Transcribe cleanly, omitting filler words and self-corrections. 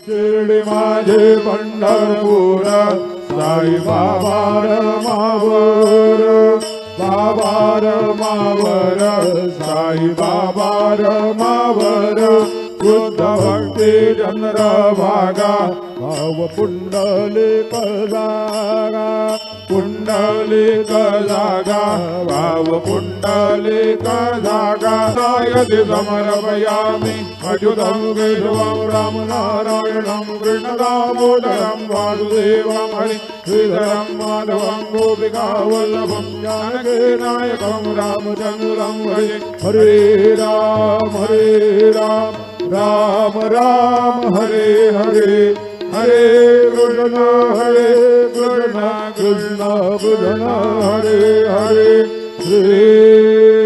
शिर्डी माझे पंढरपूर साई बाबा रमावर बाबा रमावर साई बाबा रमावर शुद्ध भक्ती चंद्रभागा भाव पुंडलिक जागा पुंडलिक जागा भाव पुंडलिक जागा यदि समर्पयामि अच्युतं केशवं राम नारायणं कृष्णदामोदरं वासुदेवं हरि श्रीधरं माधवं गोपिकावल्लभं जानकीनायकं रामचन्द्रं हरे हरे राम राम राम हरे हरे हरे कृष्ण कृष्ण कृष्ण हरे हरे श्री